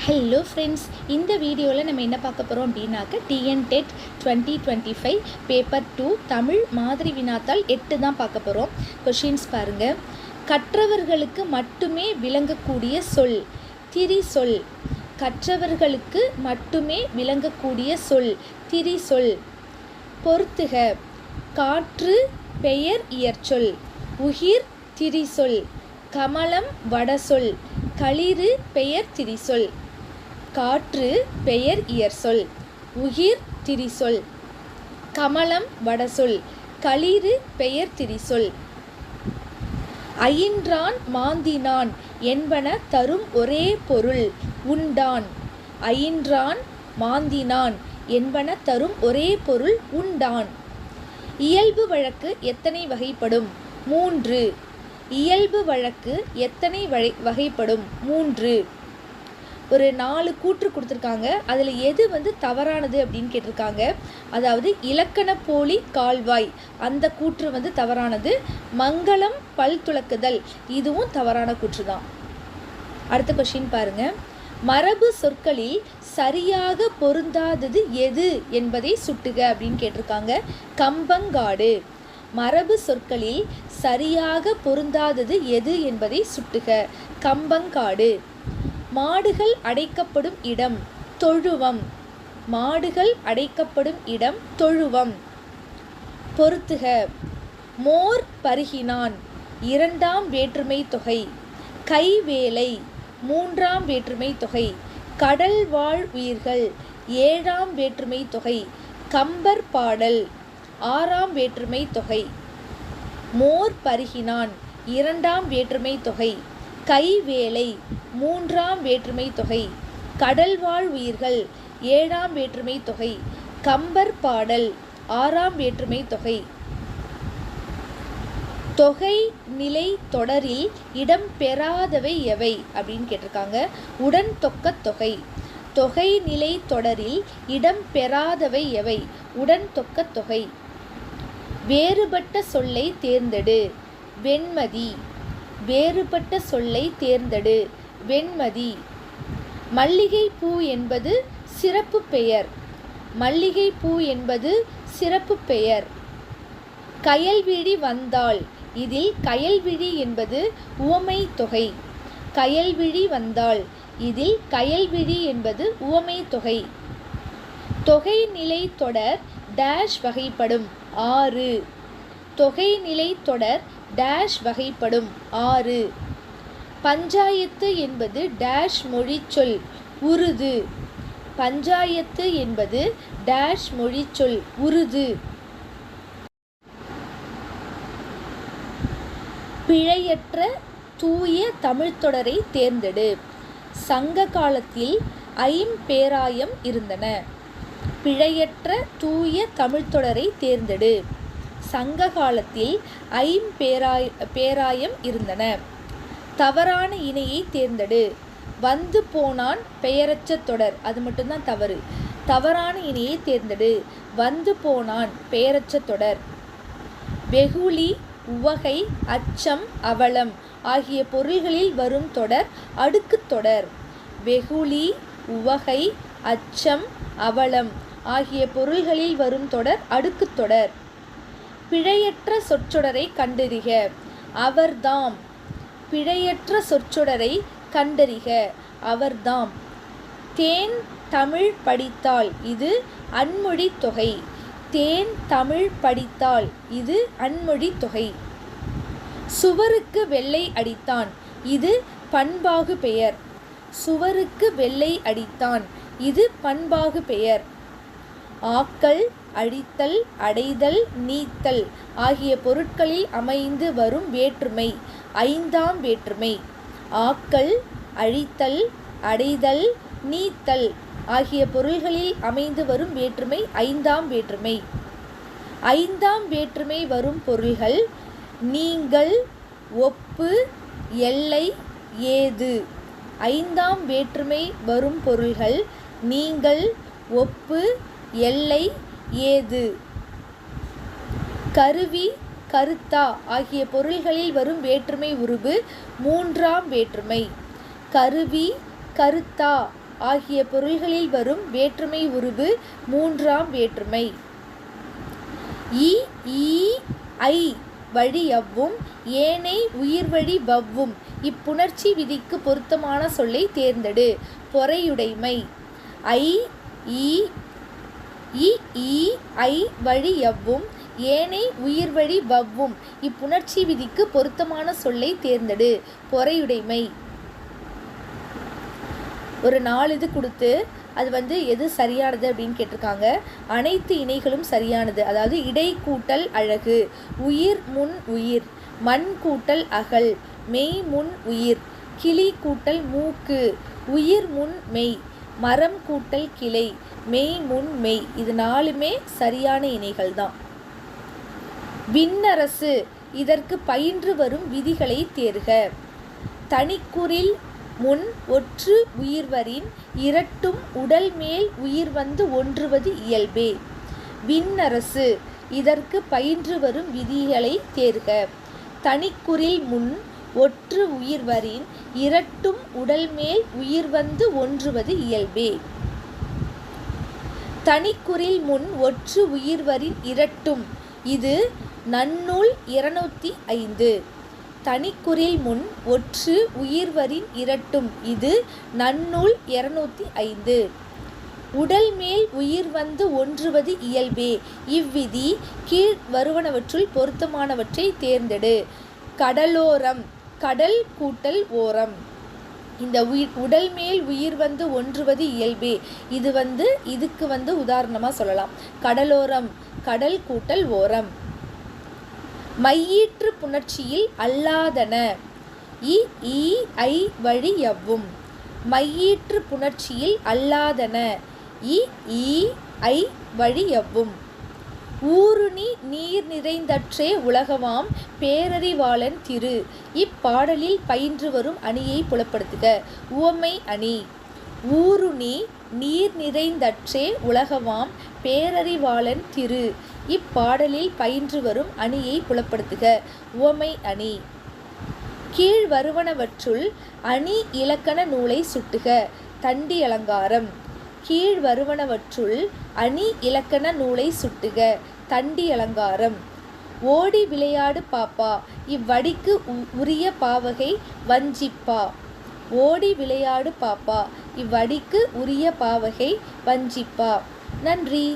Hello friends, இந்த வீடியோவில் நம்ம என்ன பார்க்க போகிறோம் அப்படின்னாக்க டிஎன்டெட் 2025 பேப்பர் 2 தமிழ் மாதிரி வினாத்தாள் 8 தான் பார்க்க போகிறோம். கொஷின்ஸ் பாருங்கள். கற்றவர்களுக்கு மட்டுமே விளங்கக்கூடிய சொல் திரி சொல். கற்றவர்களுக்கு மட்டுமே விளங்கக்கூடிய சொல் திரி சொல். பொறுத்துக. காற்று பெயர் இயற்சொல். உயிர் திரிசொல். கமலம் வடசொல். களிறு பெயர் திரிசொல். காற்று பெயர் இயற்சொல். உயிர் திரிசொல். கமலம் வடசொல். களிறு பெயர் திரிசொல். அயின்றான் மாந்தினான் என்பன தரும் ஒரே பொருள் உண்டான். அயின்றான் மாந்தினான் என்பன தரும் ஒரே பொருள் உண்டான். இயல்பு வழக்கு எத்தனை வகைப்படும்? 3. இயல்பு வழக்கு எத்தனை வகைப்படும்? 3. ஒரு 4 கூற்று கொடுத்துருக்காங்க. அதில் எது தவறானது அப்படின்னு கேட்டிருக்காங்க. அதாவது இலக்கண போலி கால்வாய் அந்த கூற்று தவறானது. மங்களம் பல் துலக்குதல் இதுவும் தவறான கூற்று தான். அடுத்த கொஸ்டின் பாருங்க. மரபு சொற்களில் சரியாக பொருந்தாதது எது என்பதை சுட்டுக அப்படின்னு கேட்டிருக்காங்க. கம்பங்காடு. மரபு சொற்களில் சரியாக பொருந்தாதது எது என்பதை சுட்டுக. கம்பங்காடு. மாடுகள் அடைக்கப்படும் இடம் தொழுவம். மாடுகள் அடைக்கப்படும் இடம் தொழுவம். பொறுத்துக. மோர் பருகினான் 2ஆம் வேற்றுமை தொகை. கைவேலை 3ஆம் வேற்றுமை தொகை. கடல் வாழ் உயிர்கள் 7ஆம் வேற்றுமை தொகை. கம்பர் பாடல் 6ஆம் வேற்றுமை தொகை. மோர் பருகினான் 2ஆம் வேற்றுமை தொகை. கைவேலை 3ஆம் வேற்றுமை தொகை. கடல் வாழ் உயிர்கள் 7ஆம் வேற்றுமை தொகை. கம்பர் பாடல் 6ஆம் வேற்றுமை தொகை. தொகை நிலை தொடரில் இடம் பெறாதவை எவை அப்படின்னு கேட்டிருக்காங்க. உடன் தொக்க தொகை. தொகை நிலை தொடரில் இடம் பெறாதவை எவை? உடன் தொக்க தொகை. வேறுபட்ட சொல்லை தேர்ந்தெடு. வெண்மதி. வேறுபட்ட சொல்லை தேர்ந்தெடு. வெண்மதி. மல்லிகை பூ என்பது சிறப்பு பெயர். மல்லிகை பூ என்பது சிறப்பு பெயர். கயல்விழி வந்தாள். இதில் கயல்விழி என்பது உவமை தொகை. கயல்விழி வந்தாள். இதில் கயல்விழி என்பது உவமை தொகை. தொகை நிலை தொடர் டேஷ் வகைப்படும். 6. தொகை நிலை தொடர் டேஷ் வகைப்படும். 6. பஞ்சாயத்து என்பது டேஷ் மொழிச்சொல். உருது. பஞ்சாயத்து என்பது டேஷ் மொழிச்சொல். உருது. பிழையற்ற தூய தமிழ்த்தொடரை தேர்ந்தெடு. சங்க காலத்தில் ஐம்பேராயம் இருந்தன. பிழையற்ற தூய தமிழ்த்தொடரை தேர்ந்தெடு. சங்க காலத்தில் ஐம்பேராயம் இருந்தன. தவறான இணையை தேர்ந்தெடு. வந்து போனான் பெயரச்ச தொடர் அது மட்டும்தான் தவறு. தவறான இணையை தேர்ந்தெடு. வந்து போனான் பெயரச்ச தொடர். வெகுளி உவகை அச்சம் அவலம் ஆகிய பொருள்களில் வரும் தொடர் அடுக்கு தொடர். வெகுளி உவகை அச்சம் அவலம் ஆகிய பொருள்களில் வரும் தொடர் அடுக்கு தொடர். பிழையற்ற சொற்றொடரை கண்டறிக. அவர்தாம். பிழையற்ற சொற்றொடரை கண்டறிக. அவர்தாம். தேன் தமிழ் படித்தால் இது அன்மொழி தொகை. தேன் தமிழ் படித்தால் இது அன்மொழி தொகை. சுவருக்கு வெள்ளை அடித்தான். இது பண்பாகு பெயர். சுவருக்கு வெள்ளை அடித்தான். இது பண்பாகு பெயர். ஆக்கல் அழித்தல் அடைதல் நீத்தல் ஆகிய பொருட்களில் அமைந்து வரும் வேற்றுமை 5ஆம் வேற்றுமை. ஆக்கல் அழித்தல் அடைதல் நீத்தல் ஆகிய பொருள்களில் அமைந்து வரும் வேற்றுமை 5ஆம் வேற்றுமை. 5ஆம் வேற்றுமை வரும் பொருள்கள் நீங்கள் ஒப்பு எல்லை ஏது. 5ஆம் வேற்றுமை வரும் பொருள்கள் நீங்கள் ஒப்பு எல்லை ஏது. கருவி கருத்தா ஆகிய பொருள்களில் வரும் வேற்றுமை உருபு 3ஆம் வேற்றுமை. கருவி கருத்தா ஆகிய பொருள்களில் வரும் வேற்றுமை உருவு மூன்றாம் வேற்றுமை. இ ஈ ஐ வழி யவ்வும் ஏனை உயிர்வழி வவ்வும் இப்புணர்ச்சி விதிக்கு பொருத்தமான சொல்லை தேர்ந்தெடு. பொறையுடைமை. ஐ ஈ ஐ வழி யவ்வும் ஏனை உயிர்வழி வவ்வும் இப்புணர்ச்சி விதிக்கு பொருத்தமான சொல்லை தேர்ந்தெடு. பொறையுடைமை. ஒரு 4 இது கொடுத்து அது எது சரியானது அப்படின்னு கேட்டிருக்காங்க. அனைத்து இணைகளும் சரியானது. அதாவது இடை கூட்டல் அழகு, உயிர் முன் உயிர், மண் கூட்டல் அகல், மெய் முன் உயிர், கிளி கூட்டல் மூக்கு, உயிர் முன் மெய், மரம் கூட்டல் கிளை, மெய் முன் மெய். இது 4மே சரியான இணைகள் தான். விண்ணரசு. இதற்கு பயின்று வரும் விதிகளை தேர்க. தனிக்குறில் முன் ஒற்று உயிர்வரின் இரட்டும் உடல் மேல் உயிர் வந்து ஒன்றுவது இயல்பே. விண்ணரசு. இதற்கு பயின்று வரும் விதிகளை தேர்க. தனிக்குறில் முன் ஒற்று உயிர்வரின் இரட்டும் உடல் மேல் உயிர் வந்து ஒன்றுவது இயல்பே. தனிக்குறில் முன் ஒற்று உயிர்வரின் இரட்டும். இது நன்னூல் 205. தனிக்குறில் முன் ஒற்று உயிர்வரின் இரட்டும். இது நன்னூல் 205. உடல் மேல் உயிர் வந்து ஒன்றுவது இயல்பே. இவ்விதி கீழ் வருவனவற்றுள் பொருத்தமானவற்றை தேர்ந்தெடு. கடலோரம். கடல் கூட்டல் ஓரம். இந்த உடல் மேல் உயிர் வந்து ஒன்றுவது இயல்பே. இது இதுக்கு உதாரணமாக சொல்லலாம். கடலோரம், கடல் கூட்டல் ஓரம். மையீற்று புணர்ச்சியில் அல்லாதன. இ ஈ ஐ வழி யவ்வும். மையீற்று புணர்ச்சியில் அல்லாதன. இ ஈ ஐ வழி யவ்வும். ஊருணி நீர் நிறைந்தற்றே உலகவாம் பேரறிவாளன் திரு. இப்பாடலில் பயின்று வரும் அணியை புலப்படுத்துக. உவமை அணி. ஊருணி நீர் நிறைந்தற்றே உலகவாம் பேரறிவாளன் திரு. இப்பாடலில் பயின்று வரும் அணியை புலப்படுத்துக. உவமை அணி. கீழ் வருவனவற்றுள் அணி இலக்கண நூலை சுட்டுக. தண்டி அலங்காரம். கீழ் வருவனவற்றுள் அணி இலக்கண நூலை சுட்டுக. தண்டி அலங்காரம். ஓடி விளையாடு பாப்பா. இவ்வடிக்கு உரிய பாவகை வஞ்சிப்பா. ஓடி விளையாடு பாப்பா. இவ்வடிக்கு உரிய பாவகை வஞ்சிப்பா. நன்றி.